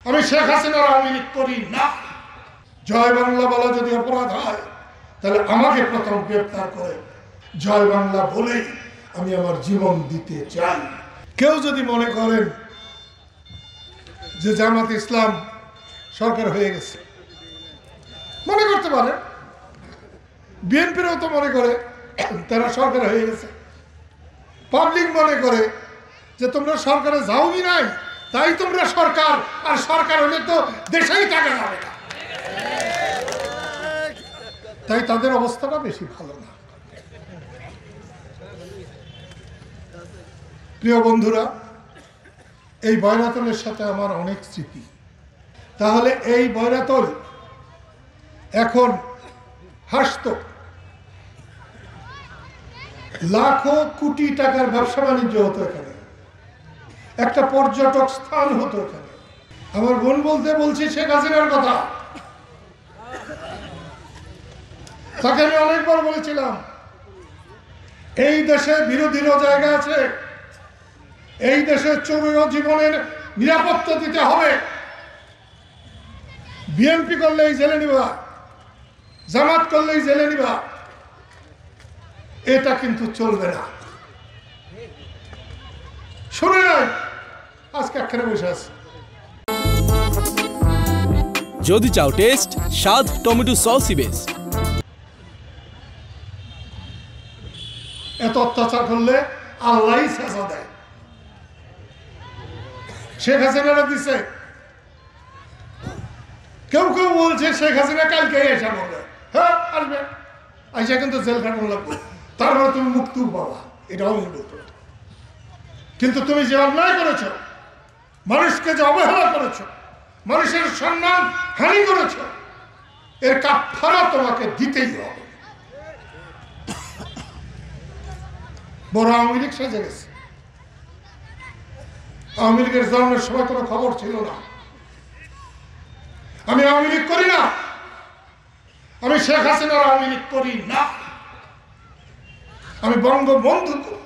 আমি শেখ হাসিনার আওয়ামী লীগ করি না। জয় বাংলা বলা যদি অপরাধ হয় তাহলে আমাকে প্রথম গ্রেফতার করে জয় বাংলা বলেই আমি আমার জীবন দিতে চাই। কেউ যদি মনে করেন যে জামাত ইসলাম সরকার হয়ে গেছে, মনে করতে পারে, বিএনপিরও তো মনে করে তারা সরকার হয়ে গেছে। পাবলিক মনে করে যে তোমরা সরকারে যাওই নাই, তাই তোমরা সরকার, আর সরকার হলে তো দেশেই টাকা যাবে না। তাই তাদের অবস্থাটা বেশি ভালো না। প্রিয় বন্ধুরা, এই বয়রাতলের সাথে আমার অনেক স্মৃতি। তাহলে এই বয়রাতল এখন হাসত, লাখো কোটি টাকার ব্যবসা বাণিজ্য হতো এখানে, একটা পর্যটক স্থান হতো এখানে। আমার বোন বলছি শেখ হাসিনার কথা, তাকে আমি অনেকবার বলেছিলাম এই দেশে বিরোধীরও জায়গা আছে, এই দেশে চোরেরও জীবনের নিরাপত্তা দিতে হবে। বিএনপি করলেই জেলে নিবা, জামাত করলেই জেলে নিবা, এটা কিন্তু চলবে না। শুনে নাই আজকে এখানে বসে আছে। যদি চাও টেস্ট, স্বাদ, টমেটো সসই বেশ। এত অত্যাচার করলে আল্লাহই সাজা দেয়। শেখ হাসিনারা দিছে, কেউ কেউ বলছে শেখ হাসিনা কালকে এসে বলবে, হ্যাঁ আসবে, আইসা কিন্তু জেল খাটানো লাগবে, তারপরে তুমি মুক্তি পাবা, এটাও বলতো। কিন্তু তুমি যে অন্যায় করেছ, মানুষকে যে অবহেলা করেছ, মানুষের সম্মান হানি করেছ, এর কাফারা তোমাকে দিতেই হবে। বড় আওয়ামী লীগ সেজে গেছে। আওয়ামী লীগের জন্মের সময় কোনো খবর ছিল না। আমি আওয়ামী লীগ করি না, আমি শেখ হাসিনার আওয়ামী লীগ করি না। আমি বঙ্গবন্ধু করি,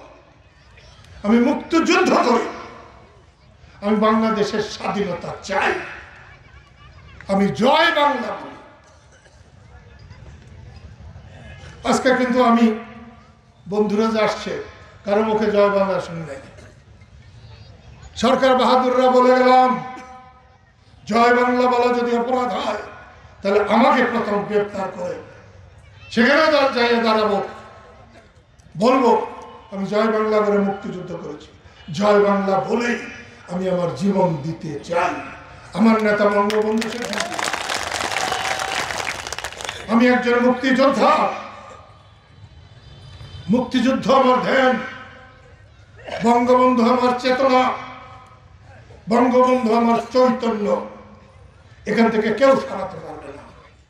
আমি মুক্তিযুদ্ধ করি, আমি বাংলাদেশের স্বাধীনতা চাই, আমি জয় বাংলা বলি। আজকে কিন্তু আমি বন্ধুরা যে আসছে কারো মুখে জয় বাংলা শুনি নাই। সরকার বাহাদুররা বলে গেলাম জয় বাংলা বলা যদি অপরাধ হয় তাহলে আমাকে প্রথম গ্রেফতার করে সেখানে যাই দাঁড়াবো, বলবো আমি জয় বাংলা করে মুক্তিযুদ্ধ করেছি, জয় বাংলা বলেই আমি আমার জীবন দিতে চাই। আমার নেতা বঙ্গবন্ধু শেখ মুজিব, আমি একজন মুক্তিযোদ্ধা, মুক্তিযুদ্ধ আমার ধ্যান, বঙ্গবন্ধু আমার চেতনা, বঙ্গবন্ধু আমার চৈতন্য, এখান থেকে কেউ সরাতে পারে